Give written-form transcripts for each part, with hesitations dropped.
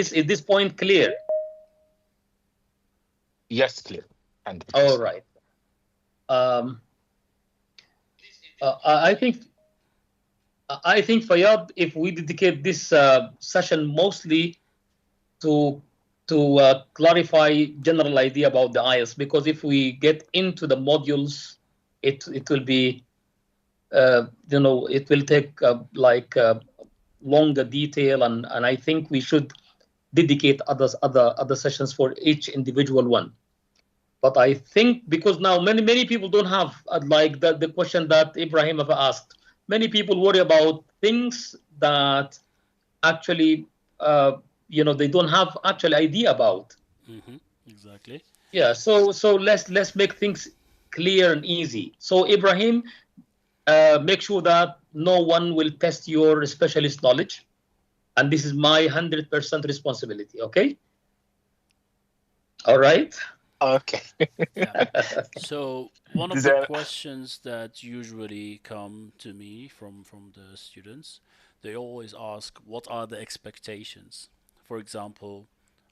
this point clear? Yes, clear. And All right. Um, I think Fayyad, if we dedicate this session mostly to clarify general idea about the IELTS, because if we get into the modules, it will be it will take longer detail, and I think we should dedicate other sessions for each individual one. But I think because now many people don't have like the question that Ibrahim have asked. Many people worry about things that actually they don't have actual idea about. Exactly. Yeah, so let's make things clear and easy. So Ibrahim, make sure that no one will test your specialist knowledge, and this is my 100% responsibility. Okay. All right. okay. Yeah. So one of the The- questions that usually come to me from the students, they always ask, what are the expectations? For example,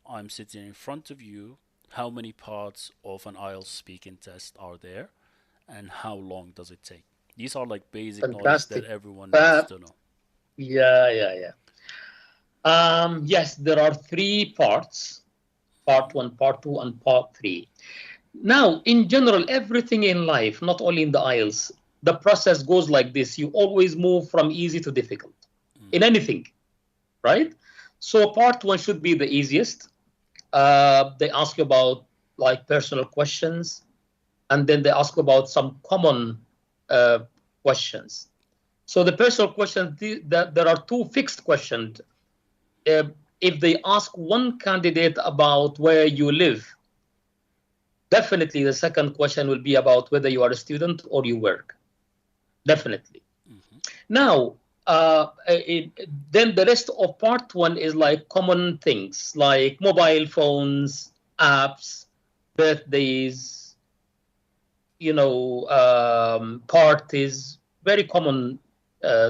I'm sitting in front of you. How many parts of an IELTS speaking test are there, and how long does it take? These are like basic knowledge that Fantastic. everyone needs Uh, to know. yeah, yeah, yeah. Yes, there are three parts: part Hmm. one, part two, and part three. Now, in general, everything in life, not only in the IELTS, the process goes like this. You always move from easy to difficult in Hmm. anything, right? So part one should be the easiest. They ask you about like personal questions, and then they ask about some common uh, questions. So the personal questions, there are two fixed questions. Uh, if they ask one candidate about where you live, definitely the second question will be about whether you are a student or you work. Definitely. Hmm. Now, then the rest of part one is like common things like mobile phones, apps, birthdays, parties, very common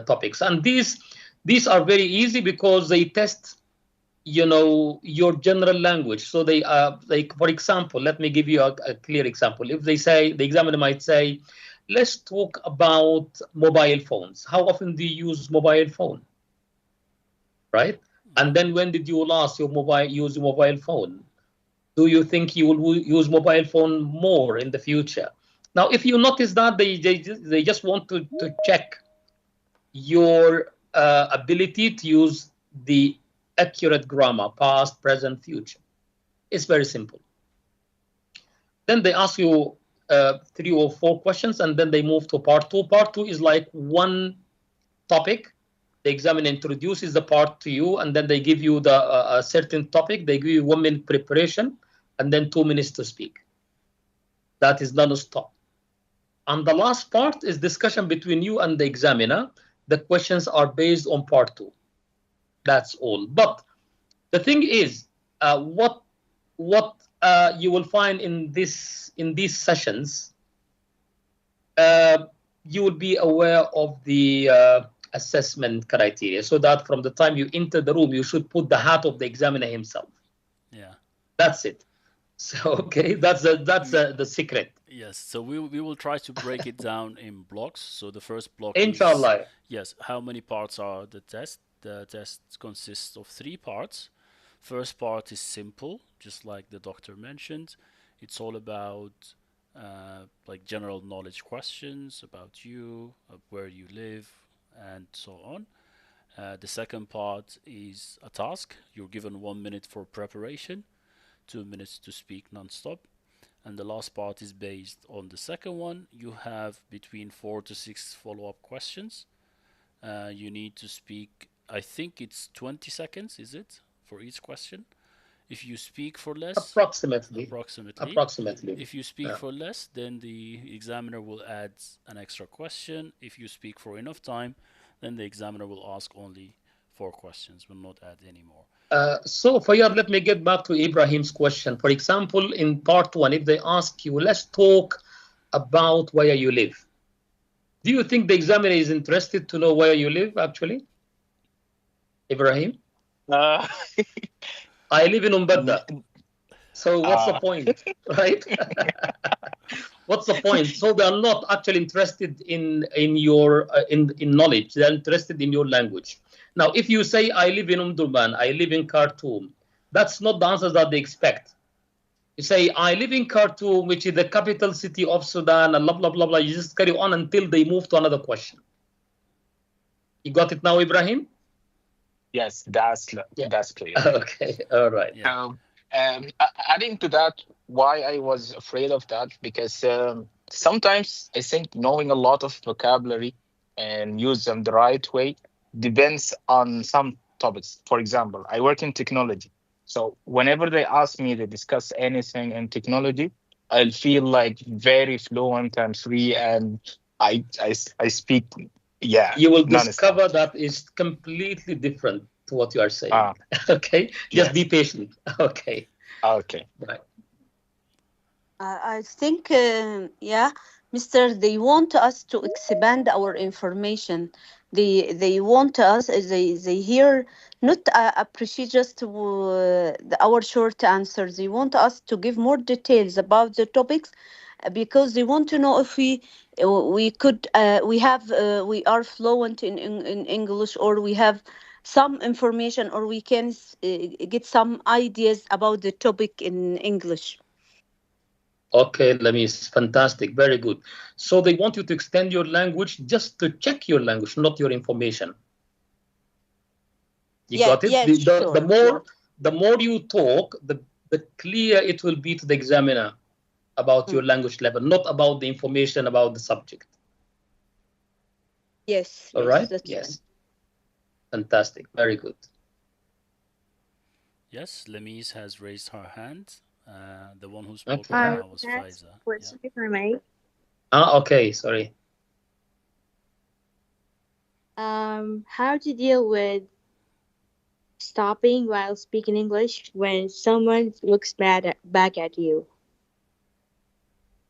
topics. And these are very easy because they test your general language. So they like, for example, let me give you a clear example. If they say, the examiner might say, let's talk about mobile phones. How often do you use mobile phone, right? And Hmm. then when did you last use your mobile phone? Do you think you will use mobile phone more in the future? Now if you notice that they just want to check your ability to use the accurate grammar, past, present, future. It's very simple. Then they ask you three or four questions, and then they move to part two. Part two is like one topic. The examiner introduces the part to you, and then they give you a certain topic. They give you 1 minute preparation, and then 2 minutes to speak. That is non-stop. And the last part is discussion between you and the examiner. The questions are based on part two. That's all. But the thing is, what you will find in these sessions, uh, you will be aware of the assessment criteria, so that from the time you enter the room, you should put the hat of the examiner himself. Yeah. That's it. So okay, that's the secret. Yes, so we will try to break it down in blocks. So the first block is, Inshallah. yes, how many parts are the test? The test consists of three parts. First part is simple, just like the doctor mentioned. It's all about like general knowledge questions about you, where you live, and so on. The second part is a task. You're given 1 minute for preparation, 2 minutes to speak non-stop, and the last part is based on the second one. You have between 4 to 6 follow-up questions. You need to speak, I think it's 20 seconds, is it, for each question? If you speak for less, Approximately. approximately. Approximately. If you speak Yeah. for less, then the examiner will add an extra question. If you speak for enough time, then the examiner will ask only 4 questions, will not add any more. So, Fayyad, let me get back to Ibrahim's question. For example, in part one, if they ask you, let's talk about where you live. Do you think the examiner is interested to know where you live, actually, Ibrahim? Uh, I live in n- Umbadda. So what's the uh, point, right? What's the point? So they are not actually interested in your in knowledge. They're interested in your language. Now, if you say I live in Umdurman, I live in Khartoum, that's not the answers that they expect. You say I live in Khartoum, which is the capital city of Sudan, and blah blah blah blah. You just carry on until they move to another question. You got it now, Ibrahim? yes, Yeah. that's clear. Okay. All right. Yeah. So, adding to that, why I was afraid of that, because sometimes I think knowing a lot of vocabulary and use them the right way depends on some topics. For example, I work in technology. So whenever they ask me to discuss anything in technology, I'll feel like very fluent and free, and I speak, yeah, You will non-stop. discover that is completely different to what you are saying. Ah, Okay, just be yes. patient. Okay, Okay. right. I think, yeah, Mister, they want us to expand our information. They want us, they hear not appreciate just our short answers. They want us to give more details about the topics, because they want to know if we could we are fluent in English, or we have some information, or we can get some ideas about the topic in English. Okay, let me. Fantastic, very good. So they want you to extend your language just to check your language, not your information. You Yeah, got it? yes, The sure. Yeah. more you talk, the clear it will be to the examiner about your Mm. language level, not about the information about the subject. Yes, All yes, right? that's right. Yes. Fantastic. Very good. Yes, Lemise has raised her hand. The one who spoke Okay. right now was Can I ask Faiza. a Yeah. question if I may? Okay. Sorry. How to deal with stopping while speaking English when someone looks back at you?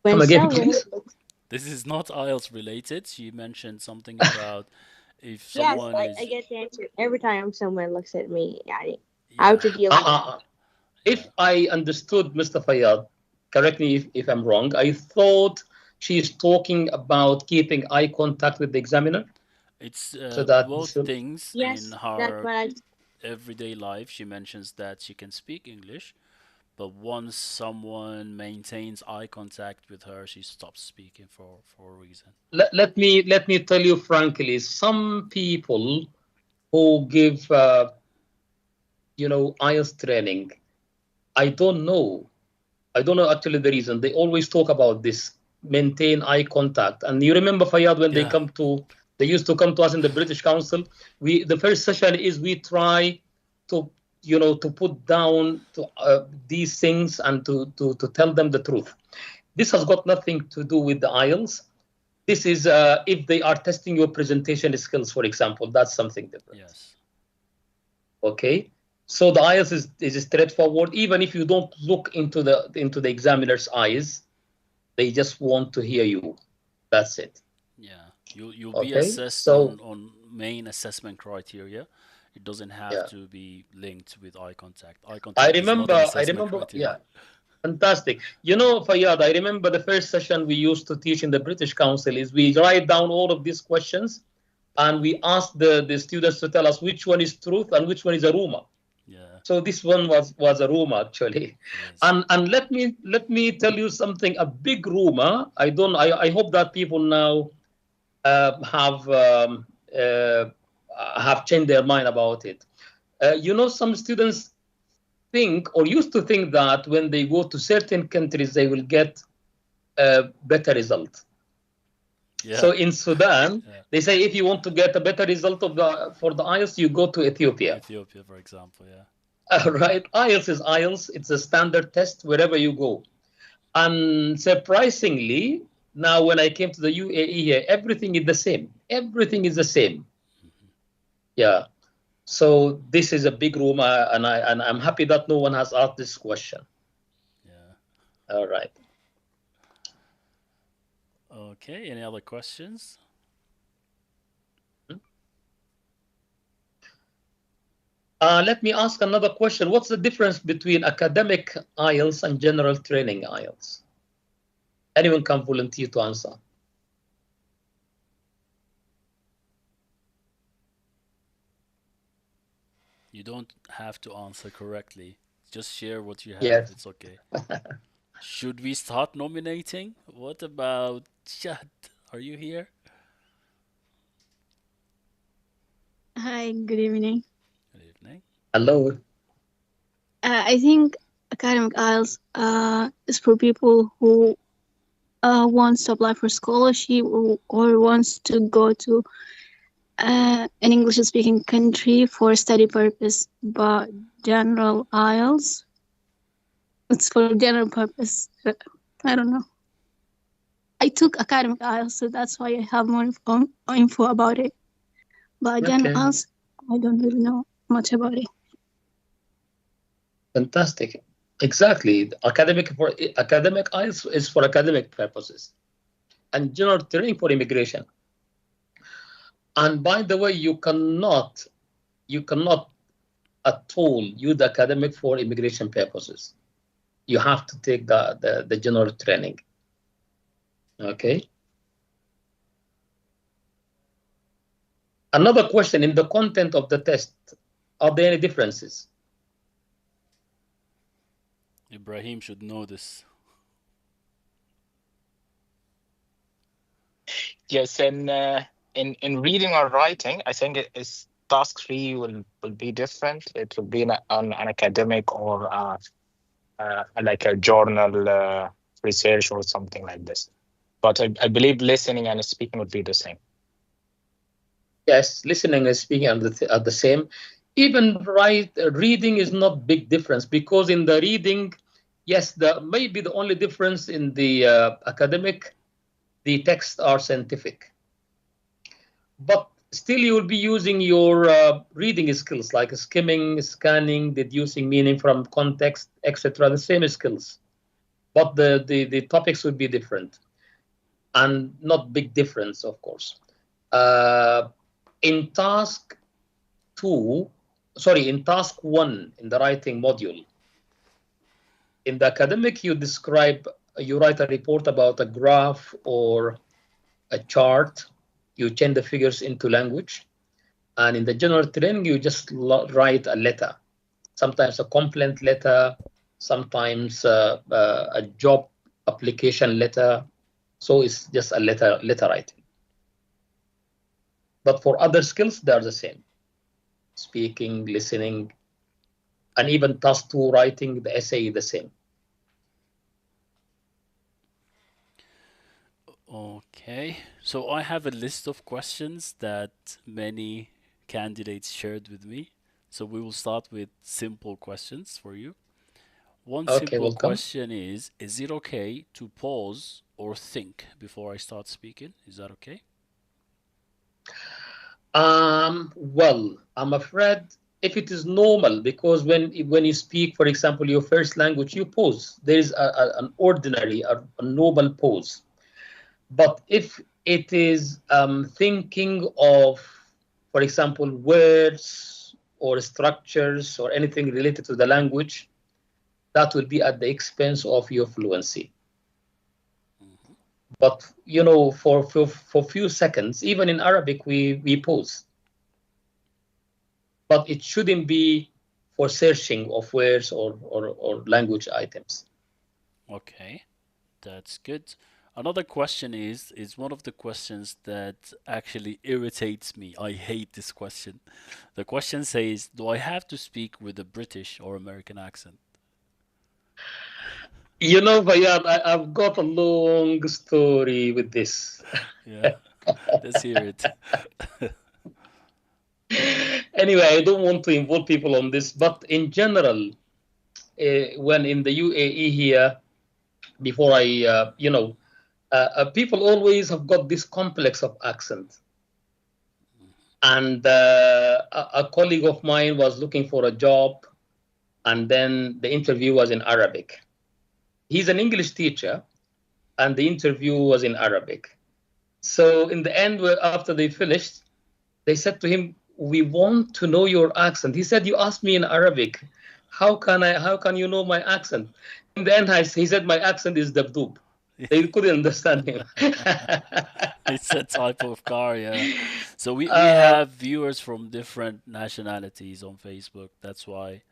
When Come again, someone please. looks, This is not IELTS related. She mentioned something about if yes, someone I is, get the answer every time someone looks at me. How yeah, to deal Uh, with that? uh, yeah. if I understood Mr. Fayyad, correct me if I'm wrong, I thought she's talking about keeping eye contact with the examiner It's so that both things in Yes, that's her what I. everyday life. She mentions that she can speak English, but once someone maintains eye contact with her, she stops speaking for a reason. let me tell you frankly, some people who give IELTS training, I don't know. I don't know actually the reason. They always talk about this, maintain eye contact. And you remember Fayyad when Yeah, they used to come to us in the British Council. The first session is we try to to put down these things and to tell them the truth. This has got nothing to do with the IELTS. This is if they are testing your presentation skills, for example, that's something different. yes. Okay, so the IELTS is straightforward. Even if you don't look into the examiner's eyes, they just want to hear you. That's it. Yeah. You'll be Okay, assessed so on main assessment criteria. It doesn't have yeah, to be linked with eye contact. Eye I contact is not remember. an I assessment remember. criteria. Yeah, fantastic. Fayyad, I remember the first session we used to teach in the British Council is we write down all of these questions and we ask the students to tell us which one is truth and which one is a rumor. Yeah, So this one was a rumor actually, it is. and let me tell you something. A big rumor. I hope that people now uh, have changed their mind about it. Some students think or used to think that when they go to certain countries they will get a better result. Yeah, So in Sudan, yeah. they say if you want to get a better result for the IELTS, you go to Ethiopia. Ethiopia, for example. Yeah, Right? IELTS is IELTS. It's a standard test wherever you go. And surprisingly, now when I came to the UAE here, everything is the same. Everything is the same. Yeah. So this is a big room, and I'm happy that no one has asked this question. yeah. All right. Okay. Any other questions? Let me ask another question. What's the difference between academic IELTS and general training IELTS? Anyone can volunteer to answer. You don't have to answer correctly. Just share what you have. Yes. It's okay. Should we start nominating? What about Chad? Are you here? Hi, good evening. Good evening. Hello. I think academic IELTS is for people who wants to apply for scholarship or wants to go to an English-speaking country for study purpose. But general IELTS, it's for general purpose. I don't know. I took academic IELTS, so that's why I have more info about it. But general Okay. IELTS, I don't really know much about it. Fantastic. Exactly. Academic IELTS is for academic purposes, and general training for immigration. And by the way, you cannot at all use the academic for immigration purposes. You have to take the general training. Okay. Another question, in the content of the test, are there any differences? Ibrahim should know this. Yes, and in reading or writing, I think task 3 will be different. It will be on an academic or like a journal research or something like this. But I believe listening and speaking would be the same. Yes, listening and speaking are the same. Even reading is not big difference, because in the reading, yes, maybe the only difference in the academic, the texts are scientific. But still you will be using your reading skills like skimming, scanning, deducing meaning from context, etc. The same skills. But the topics would be different. And not big difference, of course. In task 1, in the writing module, in the academic, you write a report about a graph or a chart. You change the figures into language. And in the general training, you just write a letter, sometimes a complaint letter, sometimes a job application letter. So it's just a letter writing. But for other skills, they are the same. Speaking, listening, and even task 2 writing, the essay is the same. Okay, so I have a list of questions that many candidates shared with me. So we will start with simple questions for you. One Okay, simple welcome. question is it okay to pause or think before I start speaking? Is that okay? Well, I'm afraid if it is normal, because when you speak, for example, your first language, you pause. There is an ordinary, a normal pause. But if it is thinking of, for example, words or structures or anything related to the language, that will be at the expense of your fluency. But for few seconds, even in Arabic, we pause. But it shouldn't be for searching of words or language items. Okay, that's good. Another question is one of the questions that actually irritates me. I hate this question. The question says, do I have to speak with a British or American accent? Fayyad, I've got a long story with this. Yeah, let's hear it. Anyway, I don't want to involve people on this, but in general, when in the UAE here, before people always have got this complex of accent. And a colleague of mine was looking for a job, and then the interview was in Arabic. He's an English teacher, and the interview was in Arabic. So in the end, after they finished, they said to him, we want to know your accent. He said, you asked me in Arabic, how can you know my accent? In the end, he said, my accent is Dabdub. They couldn't understand him. It's a type of car, yeah. So we Uh, have viewers from different nationalities on Facebook. That's why,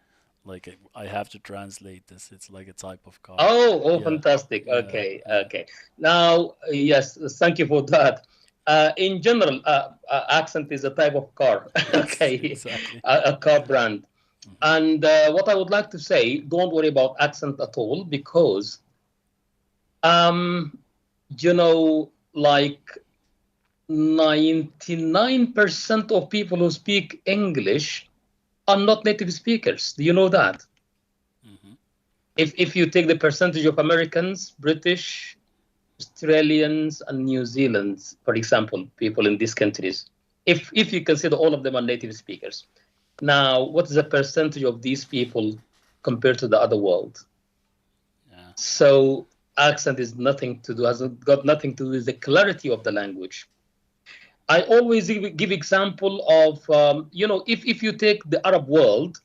like, I have to translate this. It's like a type of car. oh, Yeah, fantastic. yeah, Okay, yeah. okay. Now, yes, thank you for that. In general, accent is a type of car. Yes, Okay, exactly. a car brand. Mhm. And what I would like to say, don't worry about accent at all, because um, like 99% of people who speak English are not native speakers. Do you know that? Mhm. If you take the percentage of Americans, British, Australians, and New Zealanders, for example, people in these countries, if you consider all of them are native speakers, now what is the percentage of these people compared to the other world? Yeah. So accent is nothing to do, has got nothing to do with the clarity of the language. I always give example of, if you take the Arab world,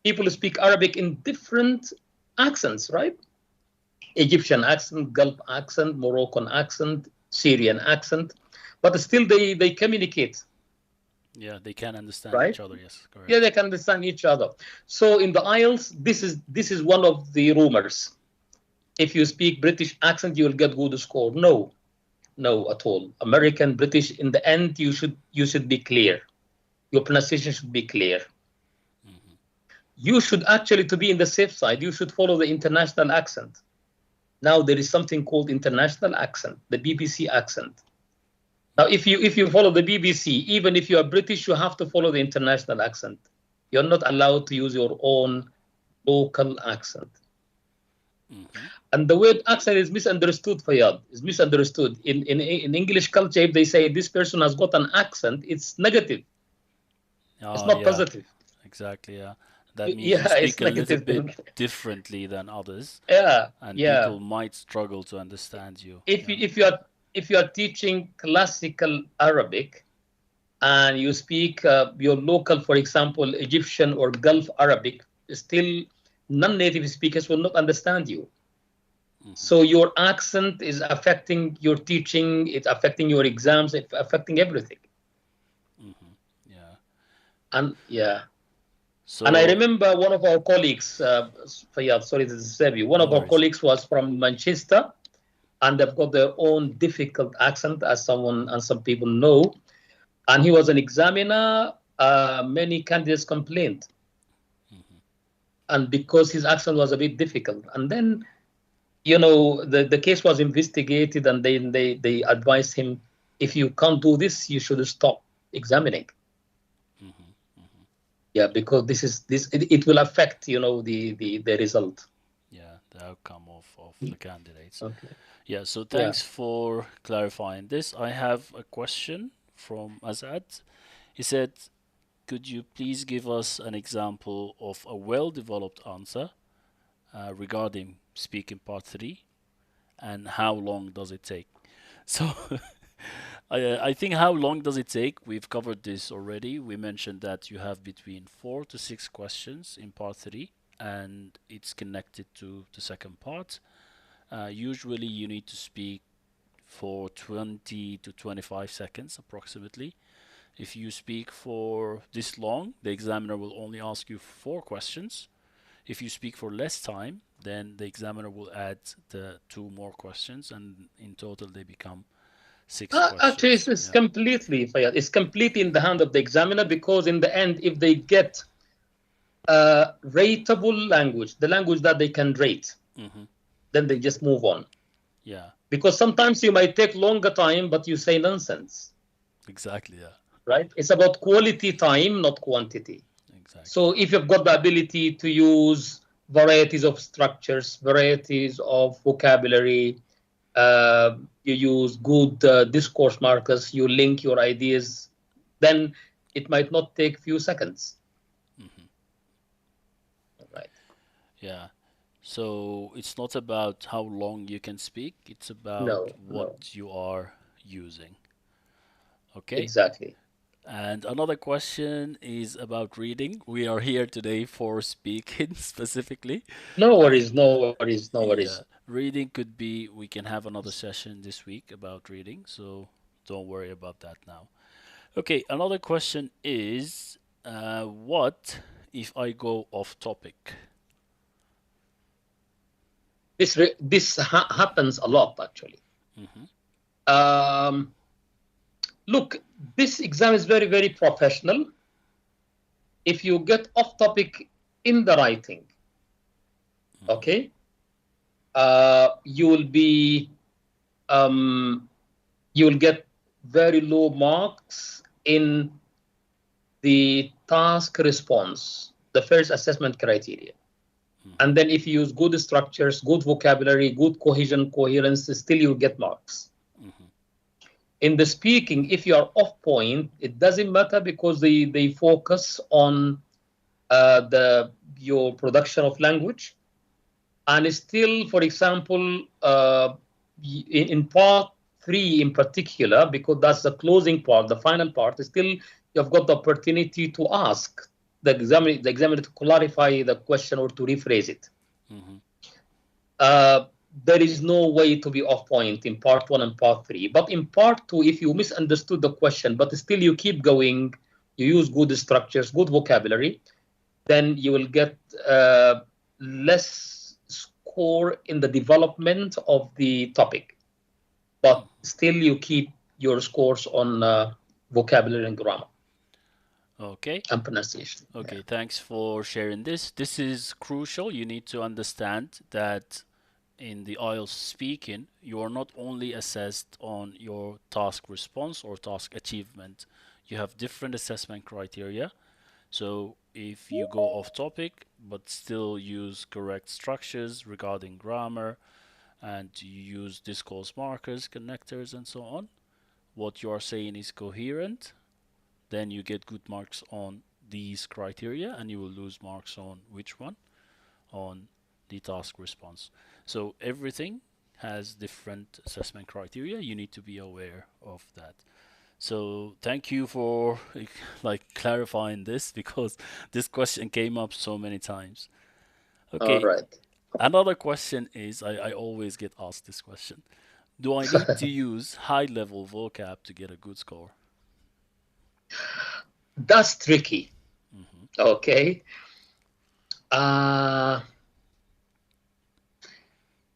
people speak Arabic in different accents, right? Egyptian accent, Gulf accent, Moroccan accent, Syrian accent, but still they communicate, Yeah, they can understand right? each other. Yes, Yeah, correct. they can understand each other. So in the IELTS, this is one of the rumors. If you speak British accent, you will get good score. No, no, at all. American, British. In the end, you should be clear. Your pronunciation should be clear. Mhm. You should actually, to be in the safe side, you should follow the international accent. Now there is something called international accent, the BBC accent. Now, if you follow the BBC, even if you are British, you have to follow the international accent. You're not allowed to use your own local accent. Mhm. And the word accent is misunderstood, Fayad. Is misunderstood. In English culture, if they say this person has got an accent, it's negative. It's Oh, not yeah, positive. exactly. Yeah, that means you Yeah, it's speak a little negative. bit differently than others, Yeah, and yeah. people might struggle to understand you. If you, Yeah. if you are teaching classical Arabic and you speak your local, for example, Egyptian or Gulf Arabic, still non-native speakers will not understand you. Mhm. So your accent is affecting your teaching, it's affecting your exams, it's affecting everything. Mhm. Yeah. And yeah, and I So remember one of our colleagues, Fayyad, sorry to disturb you, one no of our worries. colleagues was from Manchester, and they've got their own difficult accent, as someone and some people know. And he was an examiner. Many candidates complained, Mhm. and because his accent was a bit difficult. And then, the case was investigated, and then they advised him, if you can't do this, you should stop examining. Mhm. Mhm. Yeah, because it will affect, the result. Yeah, the outcome of the candidates. Okay. Yeah. So Yeah. thanks for clarifying this. I have a question from Azad. He said, "Could you please give us an example of a well-developed answer regarding speaking part three, and how long does it take?" So I think how long does it take? We've covered this already. We mentioned that you have between 4 to 6 questions in part three, and it's connected to the second part. Usually, you need to speak for 20 to 25 seconds approximately. If you speak for this long, the examiner will only ask you 4 questions. If you speak for less time, then the examiner will add the 2 more questions, and in total, they become six Actually, questions. it's Yeah. completely, Fayyad, it's completely in the hand of the examiner, because in the end, if they get rateable language, the language that they can rate, Mm-hmm. then they just move on. Yeah. Because sometimes you might take longer time, but you say nonsense, Exactly. Yeah. right? It's about quality time, not quantity. Exactly. So if you've got the ability to use varieties of structures, varieties of vocabulary, you use good discourse markers, you link your ideas, then it might not take few seconds, Mm-hmm. right? Yeah. So it's not about how long you can speak, it's about No, what no, you are using. Okay. exactly. And another question is about reading. We are here today for speaking specifically. No worries, no worries, no Yeah, worries. reading could be, we can have another session this week about reading, so don't worry about that now. Okay, another question is what if I go off topic? This happens a lot, actually. Hmm. Look, this exam is very, very professional. If you get off topic in the writing, okay, you will be you will get very low marks in the task response, the first assessment criteria. And then if you use good structures, good vocabulary, good cohesion, coherence, still you'll get marks. In the speaking, if you are off point, it doesn't matter because they focus on your production of language. And still, for example, in part 3 in particular, because that's the closing part, the final part, still you've got the opportunity to ask the examiner to clarify the question or to rephrase it. There is no way to be off point in part 1 and part 3. But in part 2, if you misunderstood the question, but still you keep going, you use good structures, good vocabulary, then you will get less score in the development of the topic. But still you keep your scores on vocabulary and grammar. Okay. And pronunciation. Okay, thanks for sharing this. This is crucial. You need to understand that in the IELTS speaking, you are not only assessed on your task response or task achievement. You have different assessment criteria. So if you go off topic but still use correct structures regarding grammar and you use discourse markers, connectors, and so on, what you are saying is coherent, then you get good marks on these criteria, and you will lose marks on which one? On the task response. So everything has different assessment criteria. You need to be aware of that. So thank you for clarifying this, because this question came up so many times. Okay. All right. Another question is, I always get asked this question. Do I need to use high-level vocab to get a good score? That's tricky. Okay.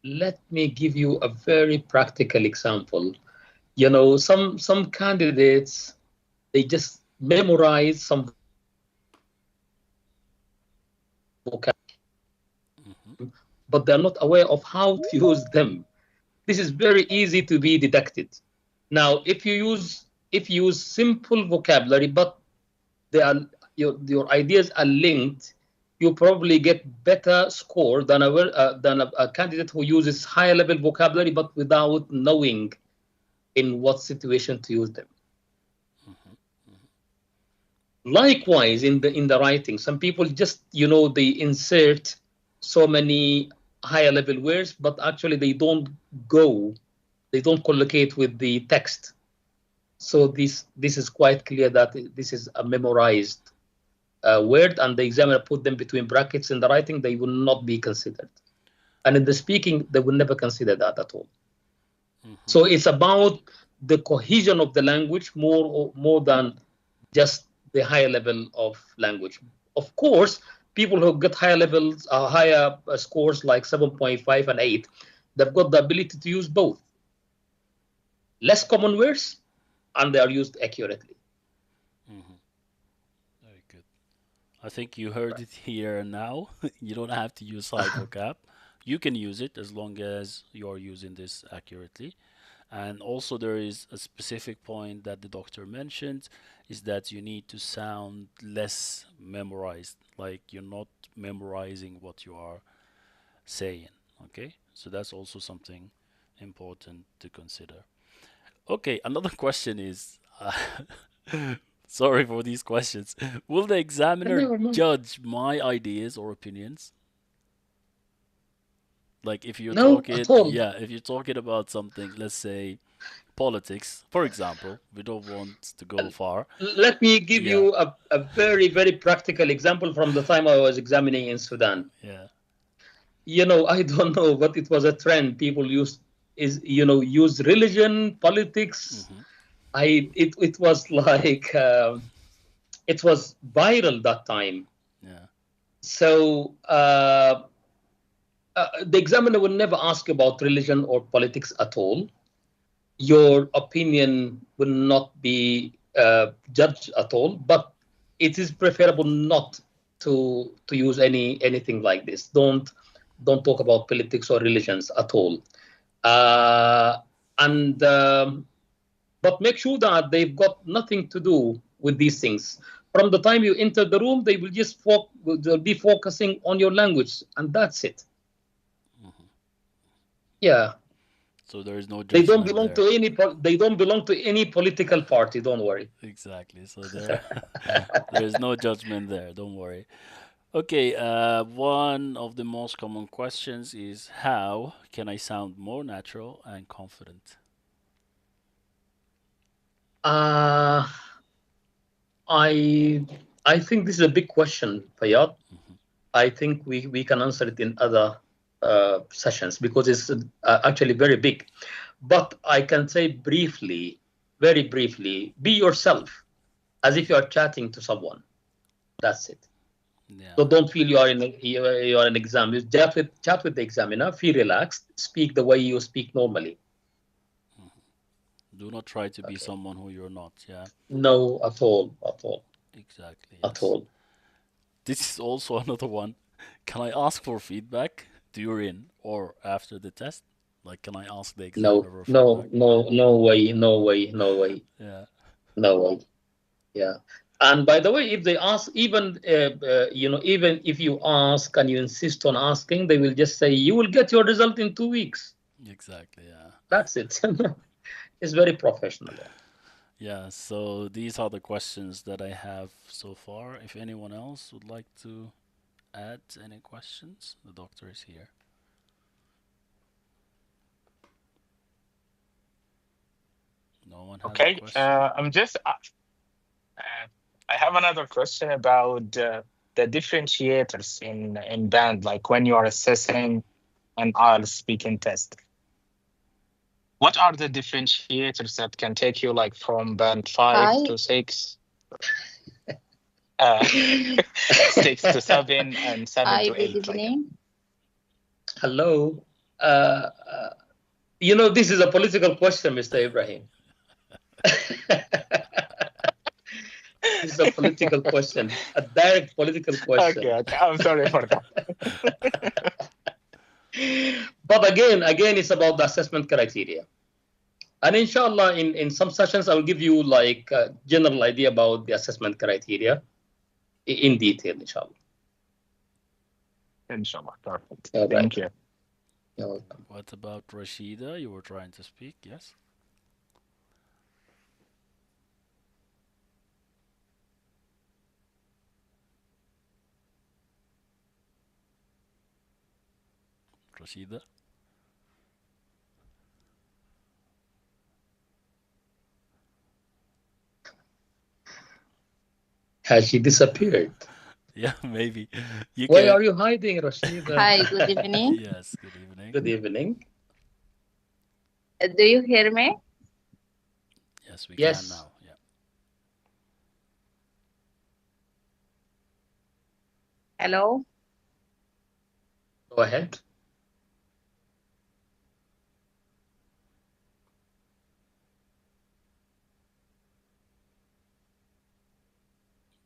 Let me give you a very practical example. You know, some candidates, they just memorize some vocab, but they're not aware of how to use them. This is very easy to be detected. Now, if you use simple vocabulary, but they are your ideas are linked, you probably get better score than a candidate who uses higher level vocabulary but without knowing in what situation to use them. Likewise, in the writing, some people just they insert so many higher level words, but actually they don't collocate with the text. So this is quite clear that this is a memorized word, and the examiner put them between brackets. In the writing, they will not be considered, and in the speaking, they will never consider that at all. So it's about the cohesion of the language more than just the higher level of language. Of course, people who get higher levels, higher scores like 7.5 and 8, they've got the ability to use both. Less common words, and they are used accurately. Very good. I think you heard it here and now. You don't have to use high vocab. You can use it as long as you're using this accurately. And also there is a specific point that the doctor mentioned, is that you need to sound less memorized, like you're not memorizing what you are saying. Okay, so that's also something important to consider. Okay, another question is, sorry for these questions. Will the examiner judge my ideas or opinions? Like if you're No, talking, at all. yeah, if you're talking about something, let's say politics, for example. We don't want to go far. Let me give Yeah. you a very, very practical example from the time I was examining in Sudan. Yeah. I don't know, but it was a trend. People use religion, politics. Mhm. It was like it was viral that time. Yeah. So the examiner will never ask about religion or politics at all. Your opinion will not be judged at all, but it is preferable not to use anything like this. Don't talk about politics or religions at all. And But make sure that they've got nothing to do with these things. From the time you enter the room, they will just they'll be focusing on your language, and that's it. Mhm. Yeah. So there is no They don't judgment belong there. to they don't belong to any political party. Don't worry. Exactly. So there is no judgment there. Don't worry. Okay. One of the most common questions is how can I sound more natural and confident? Uh, I think this is a big question, Fayad. Mhm. I think we can answer it in other sessions because it's actually very big. But I can say briefly, very briefly, be yourself as if you are chatting to someone. That's it. Yeah. So don't feel you are an exam. You chat with the examiner. Feel relaxed. Speak the way you speak normally. Do not try to be Okay. someone who you're not. Yeah. No, at all, at all, Exactly. at Yes. all. This is also another one. Can I ask for feedback during or after the test? Like, can I ask the No, examiner for no, feedback? no way, no way, no way, Yeah. no way. Yeah. And by the way, if they ask, even if you ask and you insist on asking, they will just say you will get your result in 2 weeks. Exactly. Yeah. That's it. It's very professional. Yeah. So these are the questions that I have so far. If anyone else would like to add any questions, the doctor is here. No one has a Okay. question? I'm just. I have another question about the differentiators in band, like when you are assessing an IELTS speaking test. What are the differentiators that can take you like from band 5 Hi. to 6, uh, 6 to 7, and 7 Hi, to good 8? Like, evening. Hello. This is a political question, Mr. Ibrahim. This is a political question, a direct political question. okay, I'm sorry for that. But again, it's about the assessment criteria. And inshallah, in some sessions, I'll give you like a general idea about the assessment criteria in detail, inshallah. Inshallah, perfect. All right. Thank you. You're welcome. What about Rashida? You were trying to speak, yes? Rashida? Has she disappeared? Yeah, maybe. You Why can. are you hiding, Rashida? Hi, good evening. Yes, good evening. Good evening. Do you hear me? Yes, we Yes. can now. Yeah. Hello? Go ahead.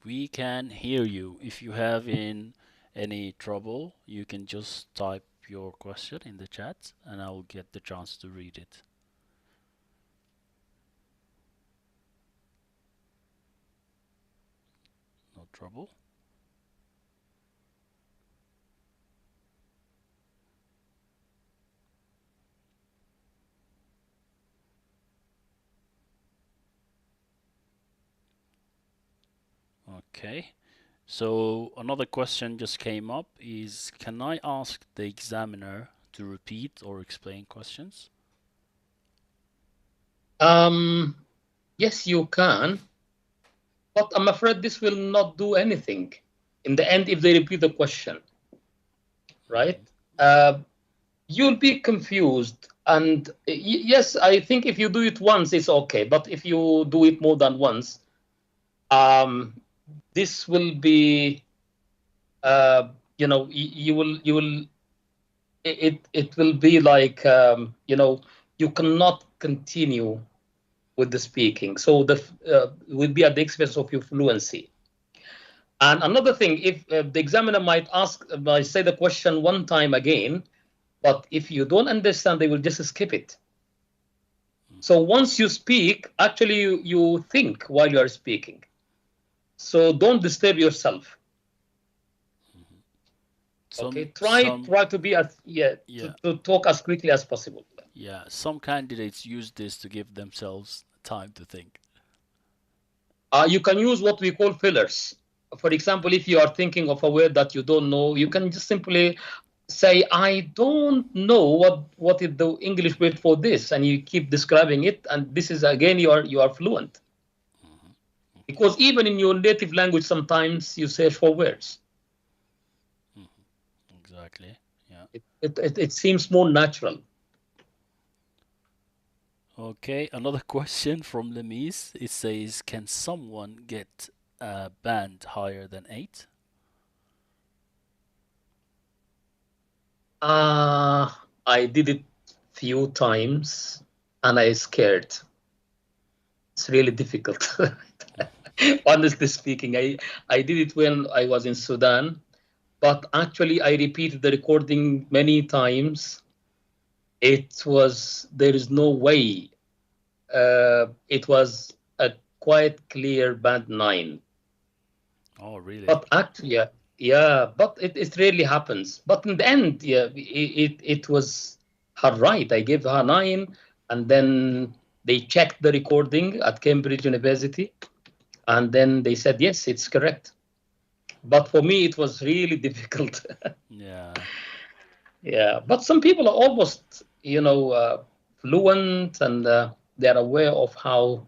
We can hear you. If you have any trouble, you can just type your question in the chat and I will get the chance to read it. No trouble? Okay. So another question just came up is, can I ask the examiner to repeat or explain questions? Yes, you can, but I'm afraid this will not do anything in the end if they repeat the question, right? You'll be confused. And yes, I think if you do it once, it's okay. But if you do it more than once, this will be, you will, it will be like, you cannot continue with the speaking. So the will be at the expense of your fluency. And another thing, if the examiner might say the question one time again, but if you don't understand, they will just skip it. So once you speak, actually you think while you are speaking. So don't disturb yourself. Okay, try to be as to talk as quickly as possible. Yeah, some candidates use this to give themselves time to think. You can use what we call fillers. For example, if you are thinking of a word that you don't know, you can just simply say, I don't know what is the English word for this, and you keep describing it, and this is again you are fluent. Because even in your native language, sometimes you search for words. Exactly. Yeah. It seems more natural. Okay, another question from Lemise. It says, can someone get a band higher than 8? I did it few times and I scared. It's really difficult. Honestly speaking, I did it when I was in Sudan, but actually I repeated the recording many times. There is no way. It was a quite clear band 9. Oh, really? But actually, yeah, but it rarely happens. But in the end, yeah, it was her right. I gave her 9, and then they checked the recording at Cambridge University, and then they said, yes, it's correct. But for me, it was really difficult. Yeah. Yeah, but some people are almost, fluent, and they're aware of how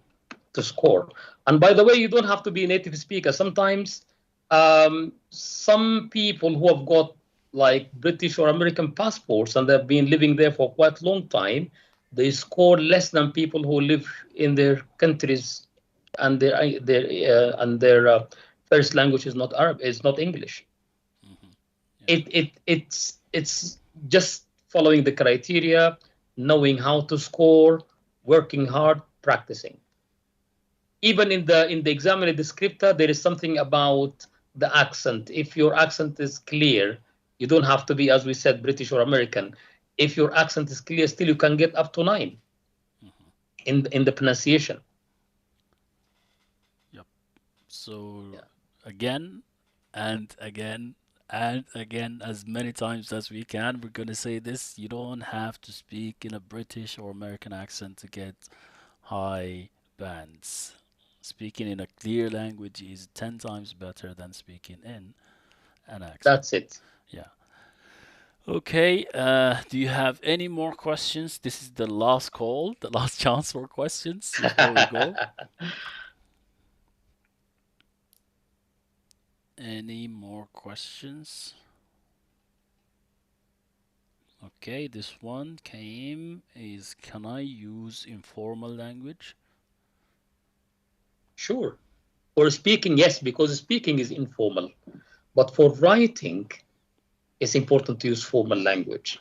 to score. And by the way, you don't have to be a native speaker. Sometimes some people who have got like British or American passports and they've been living there for quite a long time, they score less than people who live in their countries and their first language is not Arab, is not English. Yeah. It's just following the criteria, knowing how to score, working hard, practicing. Even in the examiner descriptor, there is something about the accent. If your accent is clear, you don't have to be, as we said, British or American. If your accent is clear, still you can get up to 9 in the pronunciation. Yep. So again and again and again, as many times as we can, we're gonna say this: you don't have to speak in a British or American accent to get high bands. Speaking in a clear language is 10 times better than speaking in an accent. That's it. Yeah. Okay, do you have any more questions? This is the last call, the last chance for questions before we go. Any more questions? Okay, this one came is, can I use informal language? Sure. For speaking, yes, because speaking is informal. But for writing, it's important to use formal language.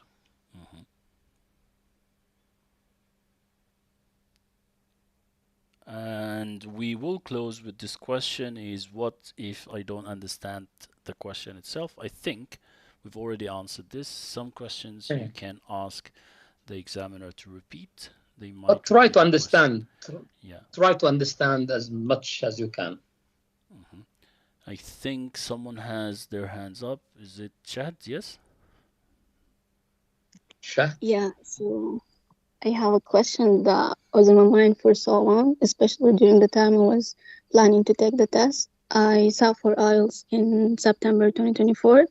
And we will close with this question is, what if I don't understand the question itself? I think we've already answered this. Some questions you can ask the examiner to repeat. They might but try to understand. Yeah. Try to understand as much as you can. I think someone has their hands up. Is it Chad? Yes? Chad? Yeah, so I have a question that was in my mind for so long, especially during the time I was planning to take the test. I sat for IELTS in September 2024.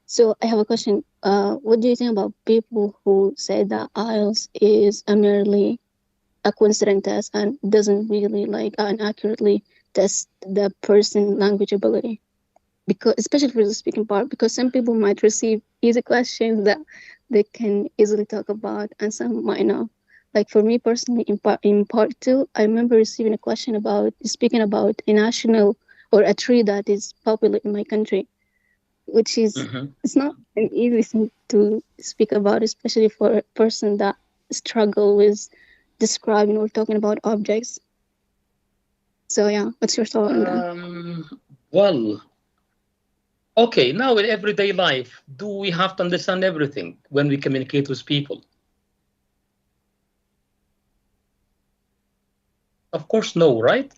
So I have a question. What do you think about people who say that IELTS is a merely a coincident test and doesn't really like accurately test the person language ability, because especially for the speaking part, because some people might receive easy questions that they can easily talk about and some might not. Like for me personally, in part two, I remember receiving a question about speaking about a national or a tree that is popular in my country, which is it's not an easy thing to speak about, especially for a person that struggle with describing or talking about objects. So yeah, what's your thought on that? Well, okay, now in everyday life, do we have to understand everything when we communicate with people? Of course, no, right?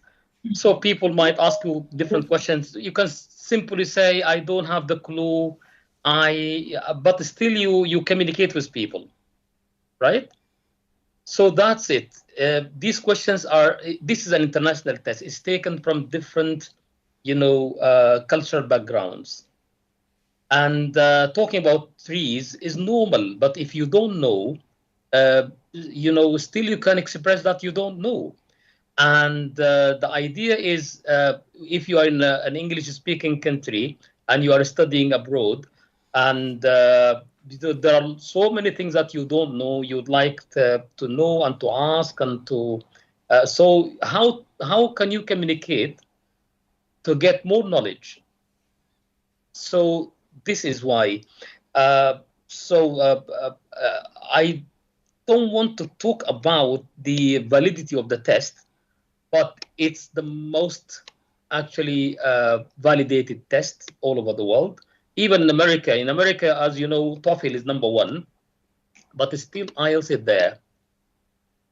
So people might ask you different questions. You can simply say, I don't have the clue. But still you communicate with people, right? So that's it. These questions are, this is an international test. It's taken from different, cultural backgrounds. And talking about trees is normal, but if you don't know, still you can express that you don't know. And the idea is, if you are in an English-speaking country and you are studying abroad, and there are so many things that you don't know, you'd like to know and to ask and to. So how can you communicate to get more knowledge? So this is why. I don't want to talk about the validity of the test, but it's the most actually validated test all over the world. Even in America. In America, as you know, TOEFL is #1, but still IELTS is there.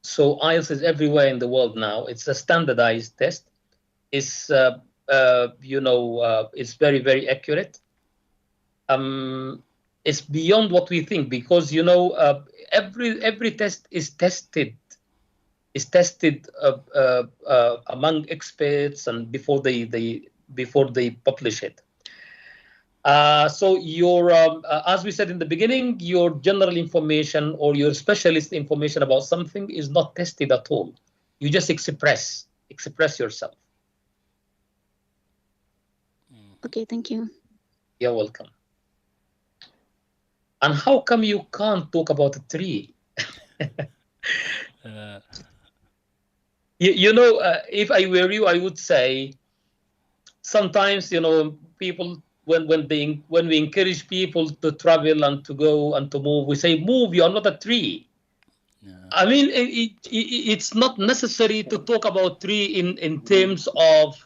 So IELTS is everywhere in the world now. It's a standardized test. It's it's very, very accurate. It's beyond what we think, because every test is tested among experts and before they publish it. So your as we said in the beginning, your general information or your specialist information about something is not tested at all. You just express yourself. Okay, thank you. You're welcome. And how come you can't talk about a tree? If I were you, I would say sometimes, people, when we encourage people to travel and to go and to move, we say, move, you are not a tree. Yeah. I mean, it's not necessary to talk about tree in terms of,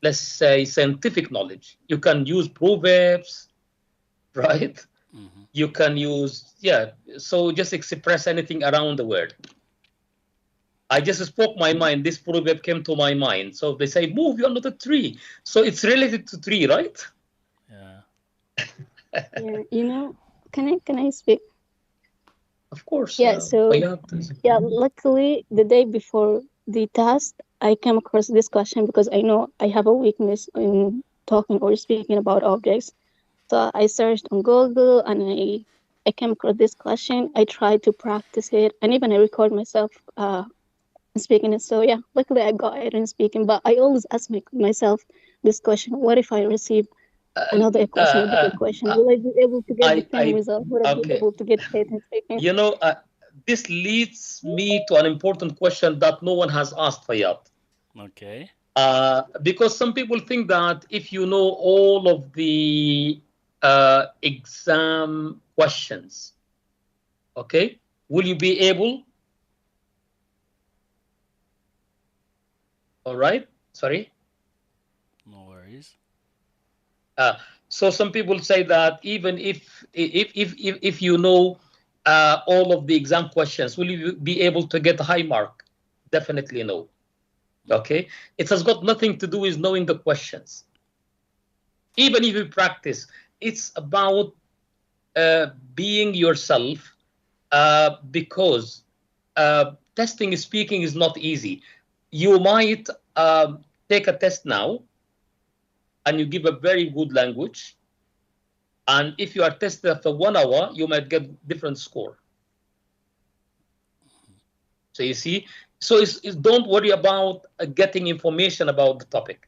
let's say, scientific knowledge. You can use proverbs, right? Mm-hmm. You can use, so just express anything around the word. I just spoke my mind. This proverb came to my mind. So they say, move, you're not a tree. So it's related to tree, right? Yeah. Yeah, can I speak? Of course. Yeah, luckily the day before the test, I came across this question because I know I have a weakness in talking or speaking about objects. So I searched on Google and I came across this question. I tried to practice it and even I record myself speaking it. So yeah, luckily I got it in speaking, but I always ask myself this question: what if I receive another question, a different question? Will I be able to get the same result? Will I be able to get it in speaking? This leads me to an important question that no one has asked, Fayyad. Okay. Because some people think that if you know all of the exam questions, okay, will you be able? All right. Sorry. No worries. So some people say that even if you know all of the exam questions, will you be able to get a high mark? Definitely no. Okay. It has got nothing to do with knowing the questions. Even if you practice, it's about being yourself, because testing speaking is not easy. You might take a test now and you give a very good language, and if you are tested after 1 hour, you might get different score. So you see, so don't worry about getting information about the topic.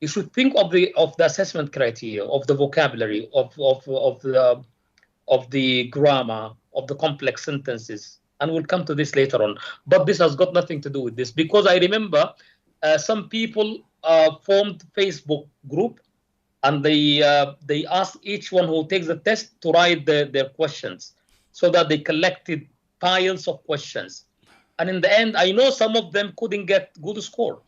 You should think of the assessment criteria, of the vocabulary, of the grammar, of the complex sentences, and we'll come to this later on. But this has got nothing to do with this, because I remember some people formed Facebook group, and they asked each one who takes the test to write their questions, so that they collected piles of questions. And in the end, I know some of them couldn't get good score.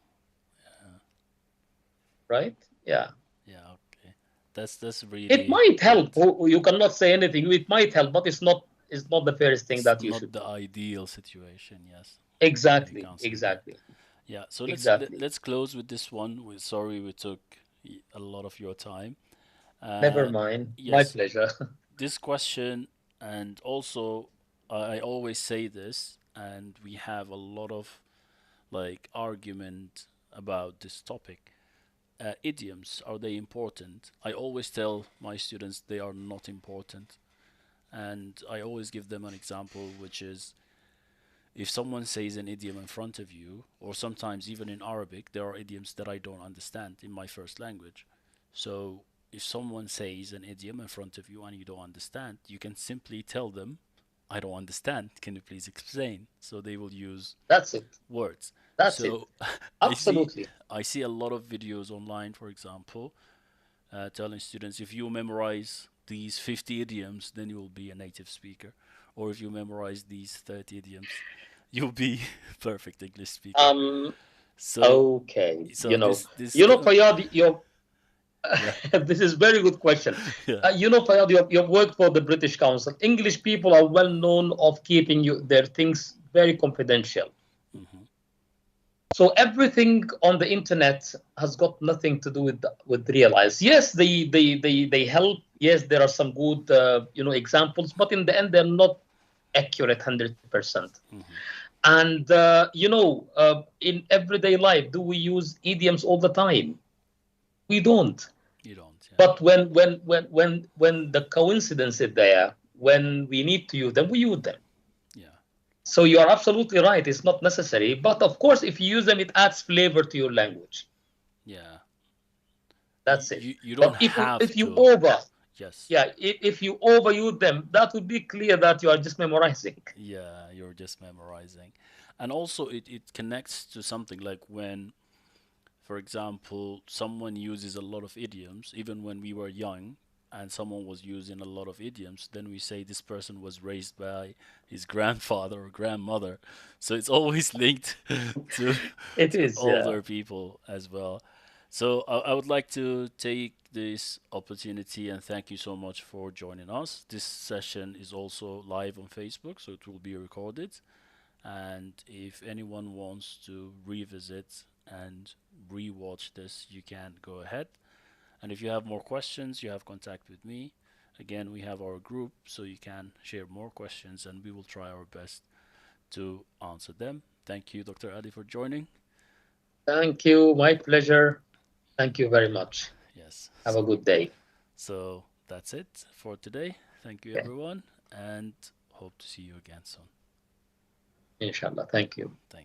Right? Yeah. Yeah, okay. That's really It might help. good. You cannot say anything. It might help, but it's not the fairest thing It's that you not should the do. ideal situation, yes. Exactly. Can't say that. Exactly. Yeah, so Exactly. let's close with this one. Sorry we took a lot of your time. Never Uh, mind. My yes, pleasure. this question, and also I always say this, and we have a lot of like argument about this topic. Idioms, are they important? I always tell my students they are not important, and I always give them an example, which is if someone says an idiom in front of you, or sometimes even in Arabic, there are idioms that I don't understand in my first language. So if someone says an idiom in front of you and you don't understand, you can simply tell them, I don't understand. Can you please explain? So they will use That's it. words. That's it. So Absolutely. I see a lot of videos online, for example, telling students if you memorize these 50 idioms, then you will be a native speaker, or if you memorize these 30 idioms, you'll be perfect English speaker. So Okay. so this Fayyad, yeah this is very good question. yeah Fayyad, you've worked for the British Council. English people are well known of keeping their things very confidential. hmm So everything on the internet has got nothing to do with Realize. Yes, they help. Yes, there are some good examples, but in the end, they're not accurate 100%. hmm And in everyday life, do we use idioms all the time? We don't. you don't, yeah. But when the coincidence is there, when we need to use them, we use them. Yeah, So you are absolutely right. It's not necessary. But of course, if you use them, it adds flavor to your language. yeah. That's it. You don't But if have you to. Yes. if you overuse them, that would be clear that you are just memorizing. Yeah, you're just memorizing. And also it connects to something like when, for example, someone uses a lot of idioms, even when we were young, and someone was using a lot of idioms, then we say this person was raised by his grandfather or grandmother. So it's always linked to It is, yeah. older people as well. So I would like to take this opportunity and thank you so much for joining us. This session is also live on Facebook, so it will be recorded. And if anyone wants to revisit and rewatch this, you can go ahead. And if you have more questions, you have contact with me. Again, we have our group, so you can share more questions and we will try our best to answer them. Thank you, Dr. Ali, for joining. Thank you. My pleasure. Thank you very much. Yes. Have a good day. So that's it for today. Thank you, Okay. everyone, and hope to see you again soon. Inshallah. Thank you. Thank